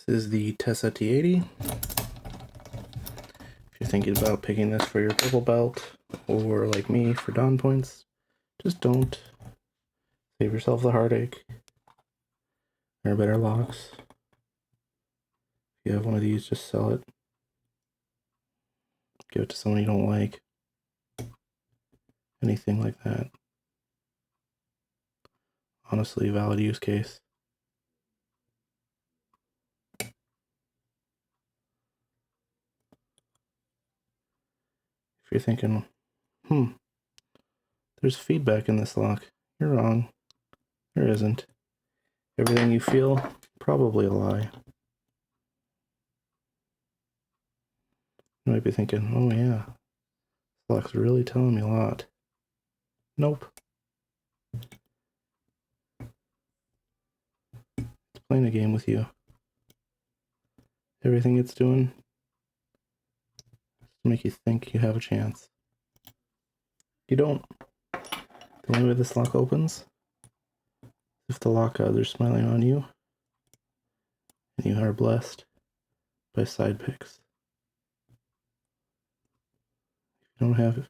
This is the TESA T80. If you're thinking about picking this for your purple belt, or like me for dawn points, just don't. Save yourself the heartache. There are better locks. If you have one of these, just sell it. Give it to someone you don't like. Anything like that. Honestly, valid use case. If you're thinking, there's feedback in this lock. You're wrong. There isn't. Everything you feel, probably a lie. You might be thinking, oh yeah, this lock's really telling me a lot. Nope. It's playing a game with you. Everything it's doing is to make you think you have a chance. You don't. The only way this lock opens is if the lock gods are smiling on you and you are blessed by side picks. If you don't have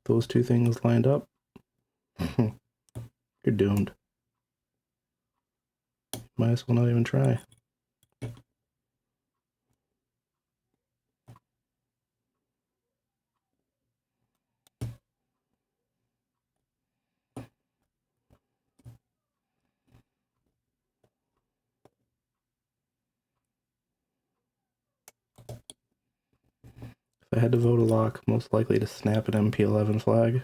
those two things lined up, you're doomed. Might as well not even try. If I had to vote a lock most likely to snap an MP11 flag,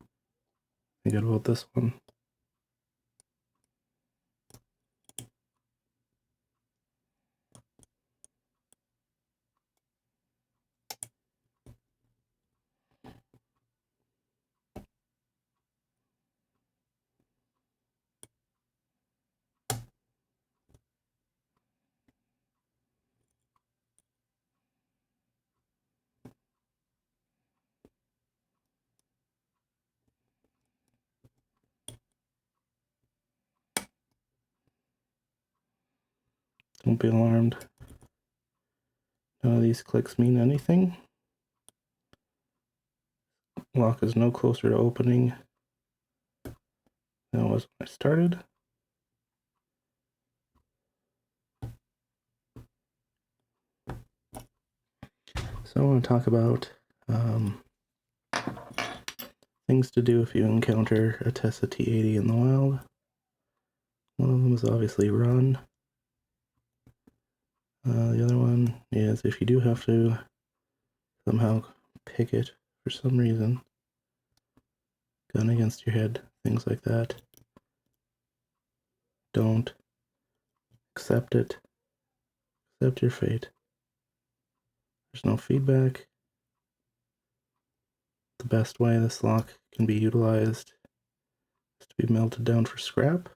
I think I'd vote this one. Don't be alarmed. None of these clicks mean anything. Lock is no closer to opening than it was when I started. So I want to talk about things to do if you encounter a TESA T80 in the wild. One of them is obviously run. The other one is if you do have to somehow pick it for some reason, gun against your head, things like that, don't accept it. Accept your fate. There's no feedback. The best way this lock can be utilized is to be melted down for scrap.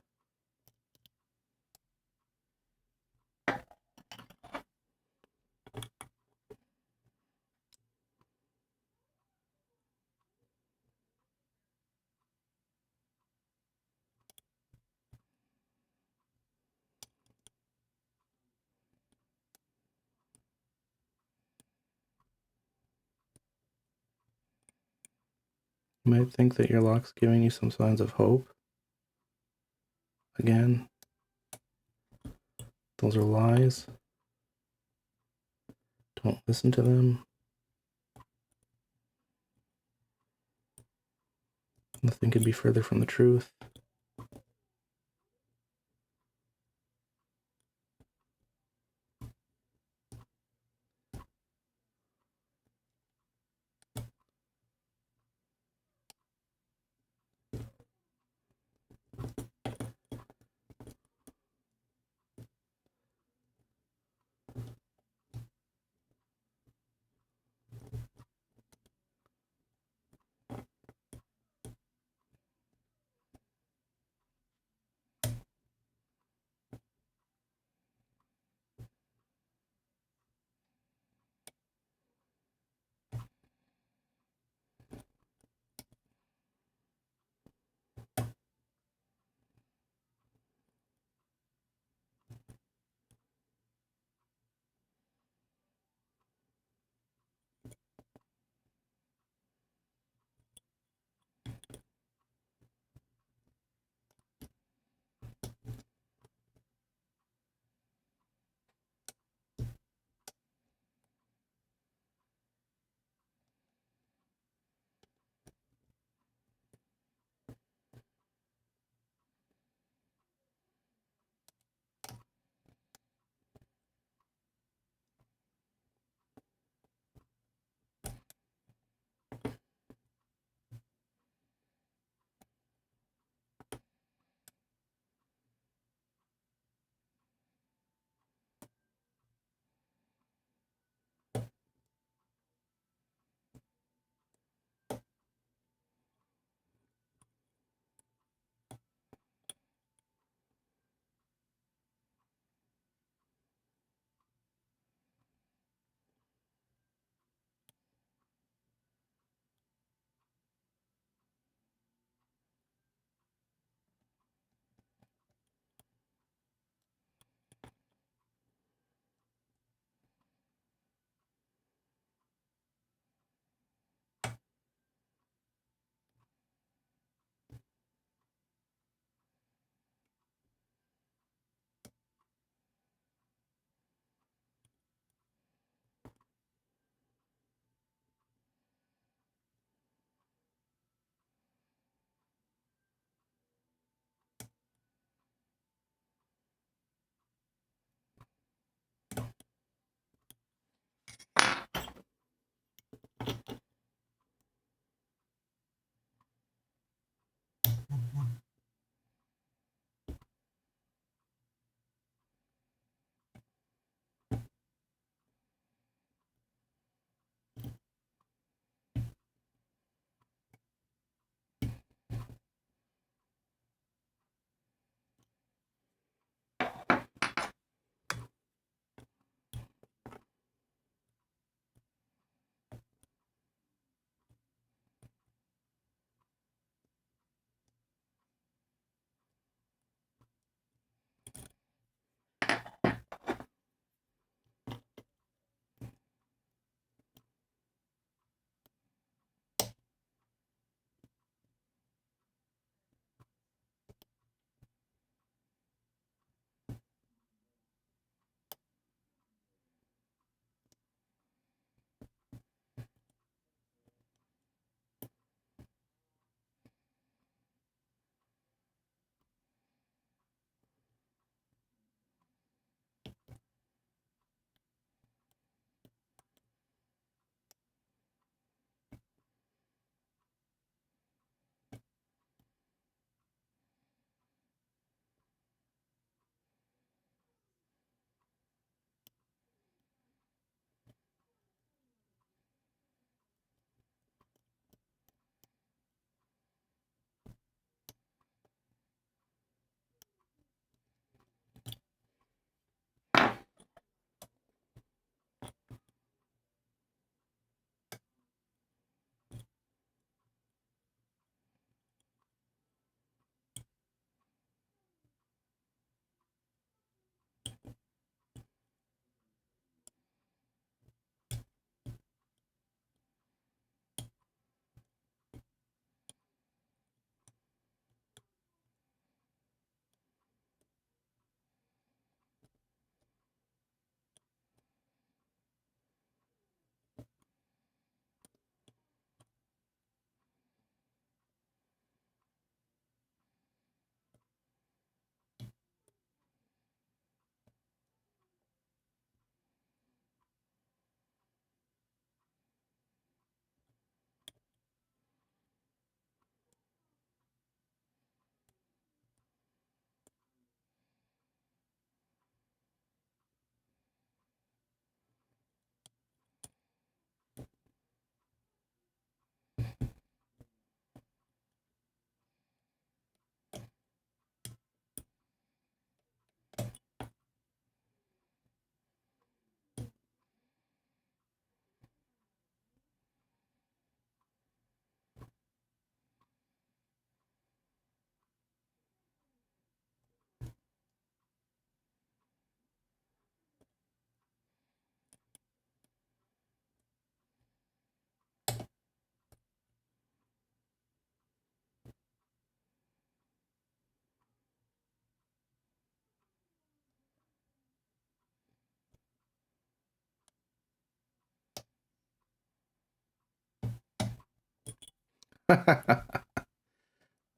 You might think that your lock's giving you some signs of hope. Again, those are lies. Don't listen to them. Nothing could be further from the truth.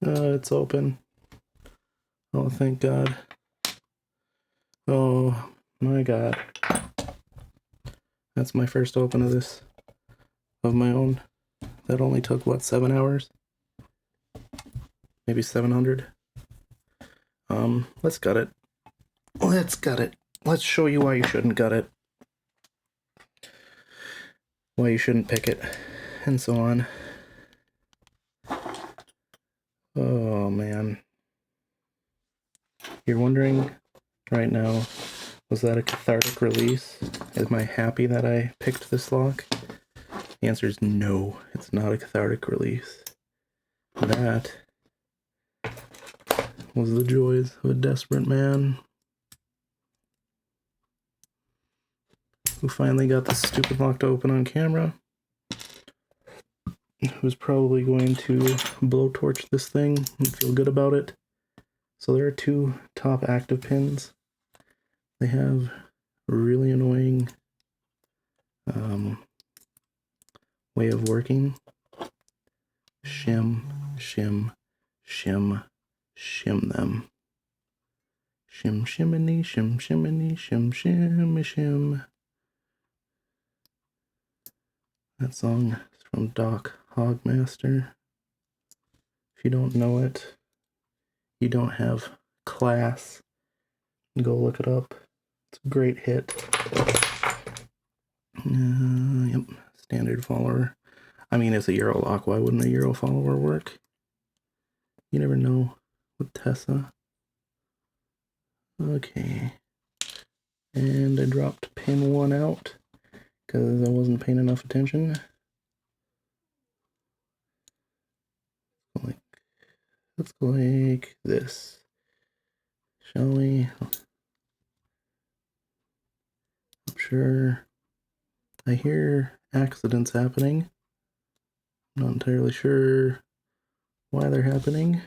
It's open. Oh, thank God. Oh, my God. That's my first open of this, of my own. That only took, what, 7 hours? Maybe 700? Let's gut it. Let's gut it. Let's show you why you shouldn't gut it. Why you shouldn't pick it, and so on. Oh, man. You're wondering right now, was that a cathartic release? Am I happy that I picked this lock? The answer is no, it's not a cathartic release. That was the joys of a desperate man who finally got the stupid lock to open on camera. Who's probably going to blowtorch this thing and feel good about it. So there are 2 top active pins. They have really annoying way of working. Shim, shim, shim, shim them. Shim, shiminy, shim, shiminy, shim, shimmy, shim. That song is from Doc Hogmaster. If you don't know it, you don't have class. Go look it up. It's a great hit. Yep, standard follower. I mean, it's a Euro lock. Why wouldn't a Euro follower work? You never know with TESA. Okay. And I dropped pin 1 out because I wasn't paying enough attention. Let's go like this. Shall we? I'm sure. I hear accidents happening. I'm not entirely sure why they're happening,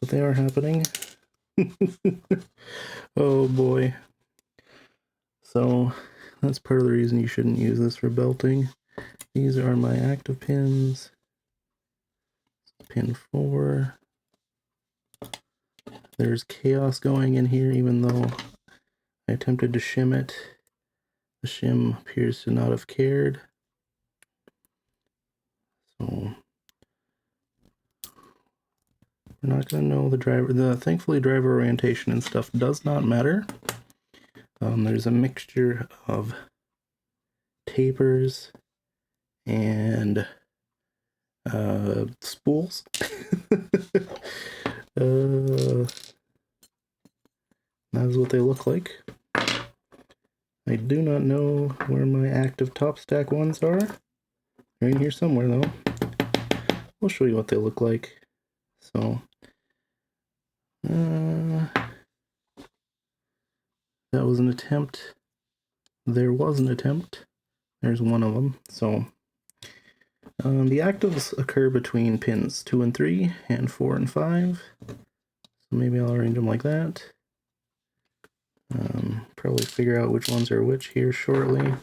but they are happening. Oh boy. So that's part of the reason you shouldn't use this for belting. These are my active pins. Pin 4. There's chaos going in here, even though I attempted to shim it. The shim appears to not have cared. So we're not going to know the driver. Thankfully, driver orientation and stuff does not matter. There's a mixture of tapers and spools. That's what they look like. I do not know where my active top stack ones are. They're in here somewhere though. I'll show you what they look like. So, that was an attempt. There was an attempt. There's one of them. So, the actives occur between pins 2 and 3 and 4 and 5. So maybe I'll arrange them like that. Probably figure out which ones are which here shortly.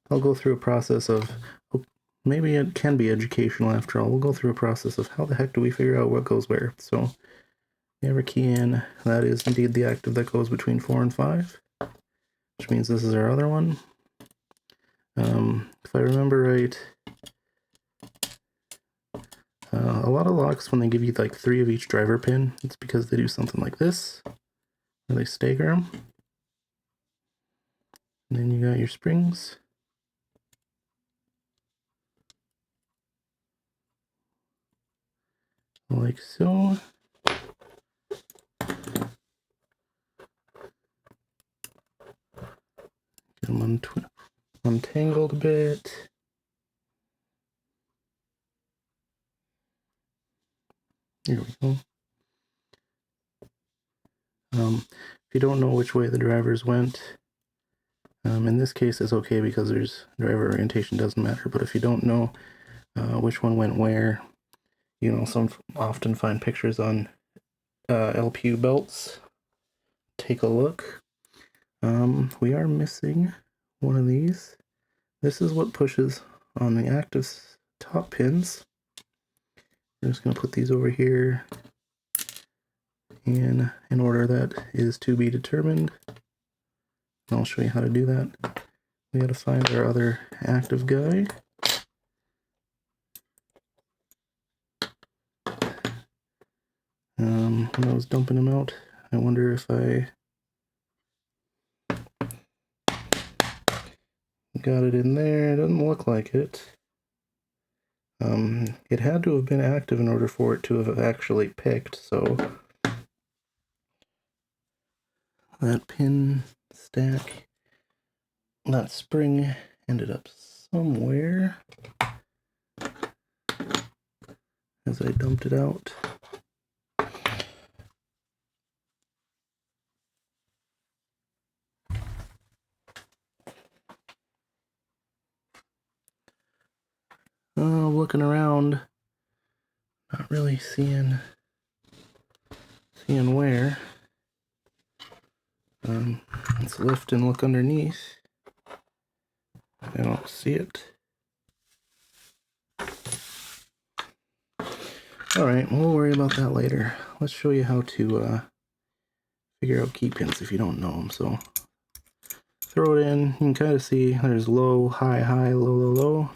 I'll go through a process of, maybe it can be educational after all. We'll go through a process of how the heck do we figure out what goes where. So, if you ever key in, that is indeed the active that goes between 4 and 5, which means this is our other one. If I remember right, a lot of locks, when they give you like 3 of each driver pin, it's because they do something like this, where they stagger them. And then you got your springs. Like so. Get them untangled a bit. Here we go. If you don't know which way the drivers went, in this case it's okay because there's driver orientation doesn't matter, but if you don't know which one went where, you know, some often find pictures on LPU belts. Take a look. We are missing one of these. This is what pushes on the active top pins. We're just going to put these over here in an order that is to be determined. I'll show you how to do that. We got to find our other active guy. When I was dumping him out, I wonder if I got it in there. It doesn't look like it. It had to have been active in order for it to have actually picked, so that pin stack, that spring ended up somewhere as I dumped it out. Looking around, not really seeing where. Let's lift and look underneath. I don't see it. Alright, we'll worry about that later. Let's show you how to figure out key pins if you don't know them. So throw it in. You can kind of see there's low, high, high, low, low, low.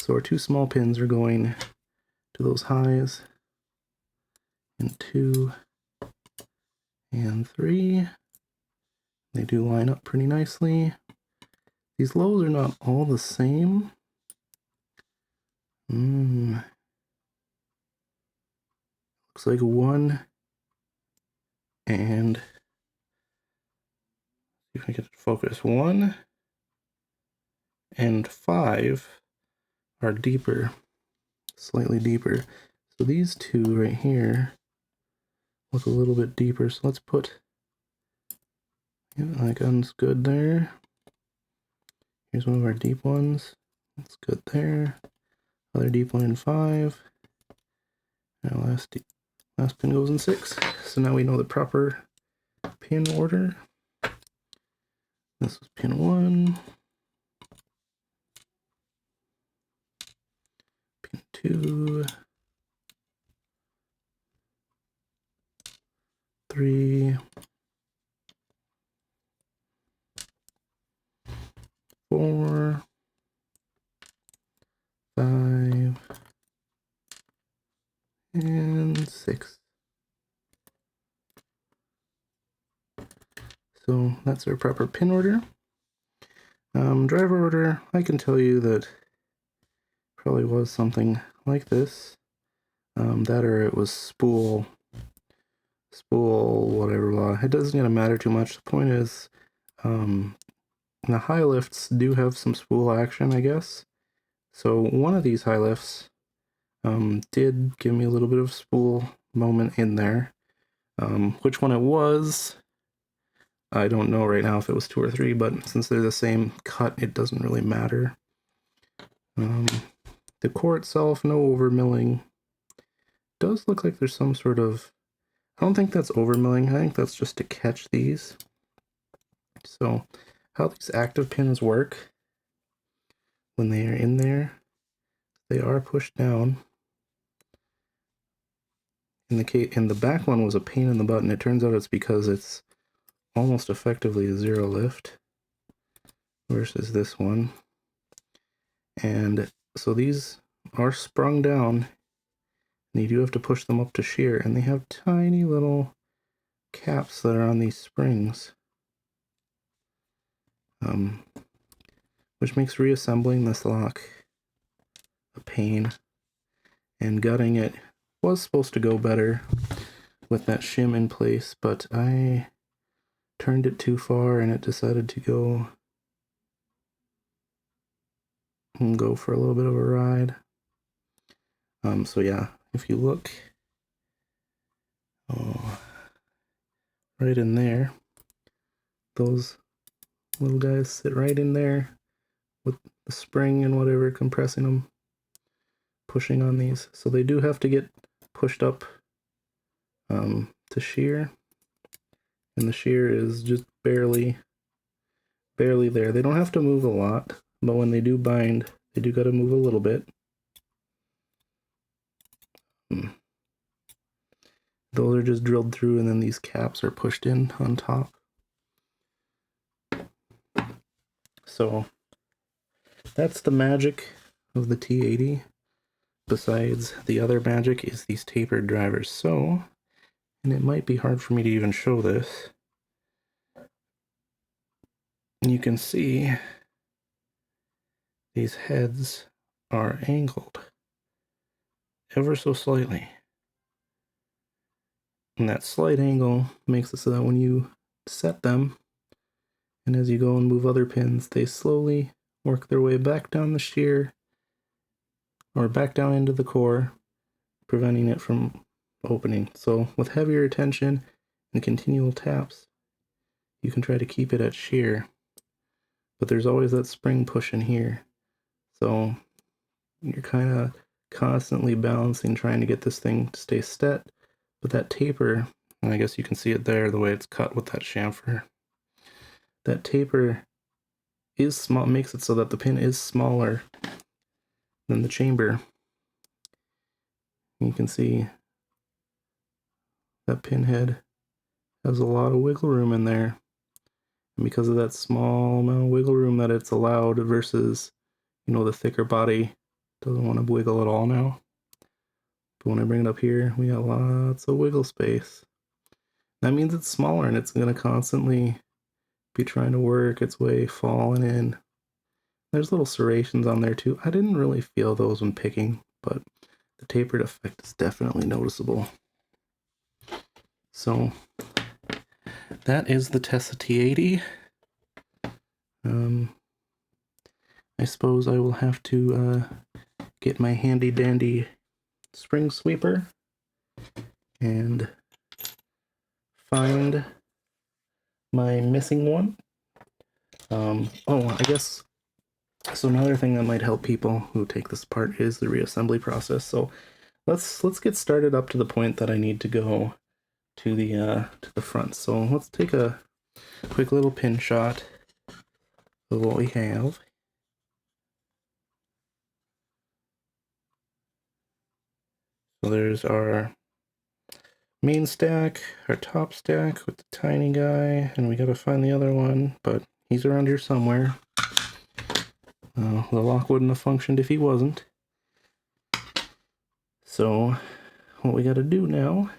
So our two small pins are going to those highs, and 2 and 3. They do line up pretty nicely. These lows are not all the same. Looks like 1 and, see if I get it to focus, 1 and 5 are deeper, slightly deeper. So these two right here look a little bit deeper. So let's put, yeah, that gun's good there. Here's one of our deep ones. That's good there. Other deep one in 5. Now last pin goes in 6. So now we know the proper pin order. This was pin 1. Pin 2. 3. 4. 5. And 6. So that's our proper pin order. Driver order, I can tell you that probably was something like this. That or it was spool, whatever. It doesn't gonna matter too much. The point is, the high lifts do have some spool action, I guess. So one of these high lifts did give me a little bit of spool moment in there. Which one it was, I don't know right now if it was 2 or 3, but since they're the same cut, it doesn't really matter. The core itself, no over milling. Does look like there's some sort of, I don't think that's over milling, I think that's just to catch these. So how these active pins work, when they are in there, they are pushed down. In the back one was a pain in the butt, and it turns out it's because it's almost effectively a 0 lift versus this one. And so these are sprung down, and you do have to push them up to shear, and they have tiny little caps that are on these springs, which makes reassembling this lock a pain, and gutting it was supposed to go better with that shim in place, but I turned it too far and it decided to go for a little bit of a ride. So yeah, if you look right in there, those little guys sit right in there with the spring and whatever compressing them, pushing on these. So they do have to get pushed up to shear, and the shear is just barely there. They don't have to move a lot, but when they do bind, They do got to move a little bit. Those are just drilled through, and then these caps are pushed in on top. So that's the magic of the T80. Besides, the other magic is these tapered drivers. So, and it might be hard for me to even show this. You can see these heads are angled ever so slightly. And that slight angle makes it so that when you set them, and as you go and move other pins, they slowly work their way back down the shear, or back down into the core, preventing it from opening. So with heavier tension and continual taps, you can try to keep it at shear. But there's always that spring push in here. So you're kind of constantly balancing, trying to get this thing to stay set. But that taper, and I guess you can see it there, the way it's cut with that chamfer. That taper is small, makes it so that the pin is smaller than the chamber. You can see that pin head has a lot of wiggle room in there. And because of that small amount of wiggle room that it's allowed versus, you know, the thicker body doesn't want to wiggle at all now. But when I bring it up here, we got lots of wiggle space. That means it's smaller and it's going to constantly be trying to work its way falling in. There's little serrations on there too. I didn't really feel those when picking, but the tapered effect is definitely noticeable. So that is the TESA T80. I suppose I will have to get my handy dandy spring sweeper and find my missing one. Oh, I guess, so another thing that might help people who take this apart is the reassembly process. So let's get started up to the point that I need to go to the front. So let's take a quick little pin shot of what we have. So there's our main stack, our top stack with the tiny guy, and we gotta find the other one, but he's around here somewhere. The lock wouldn't have functioned if he wasn't. So what we gotta do now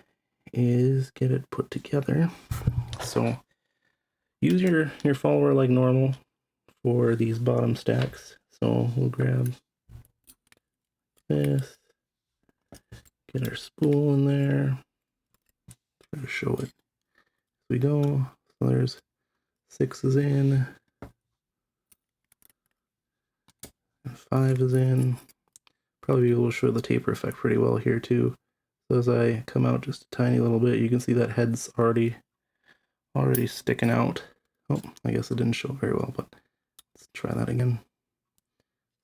is get it put together. So use your follower like normal for these bottom stacks. So we'll grab this, get our spool in there, try to show it as we go. So there's 6 is in, and 5 is in. Probably be able to show the taper effect pretty well here too. So as I come out just a tiny little bit, you can see that head's already sticking out. Oh, I guess it didn't show very well, but let's try that again.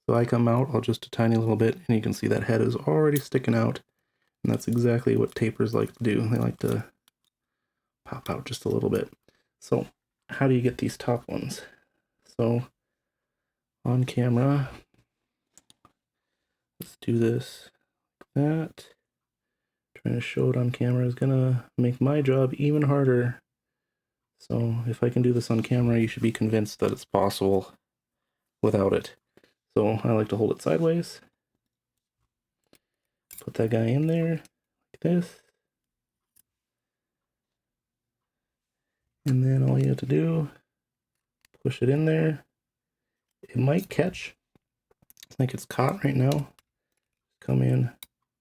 So I come out just a tiny little bit, and you can see that head is already sticking out, and that's exactly what tapers like to do. They like to pop out just a little bit. So how do you get these top ones? So on camera, let's do this like that. Trying to show it on camera is gonna make my job even harder. So if I can do this on camera, you should be convinced that it's possible without it. So I like to hold it sideways. Put that guy in there like this. And then all you have to do, push it in there. It might catch. I think it's caught right now. Come in,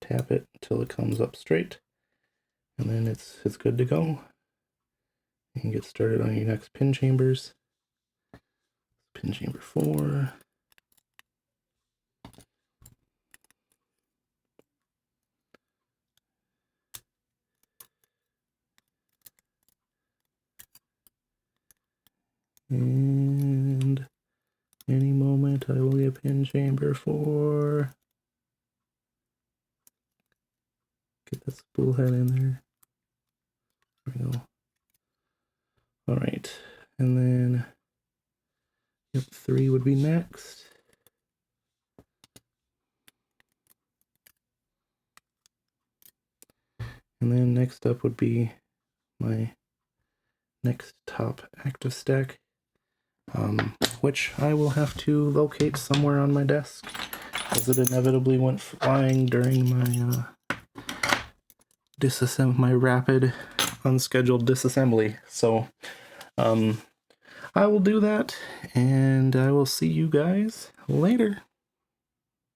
tap it until it comes up straight. And then it's good to go. You can get started on your next pin chambers. Pin chamber 4. And any moment I will get pin chamber 4. Get that spool head in there. There we go. All right, and then yep, 3 would be next. And then next up would be my next top active stack, which I will have to locate somewhere on my desk, as it inevitably went flying during my my rapid unscheduled disassembly. So I will do that, and I will see you guys later.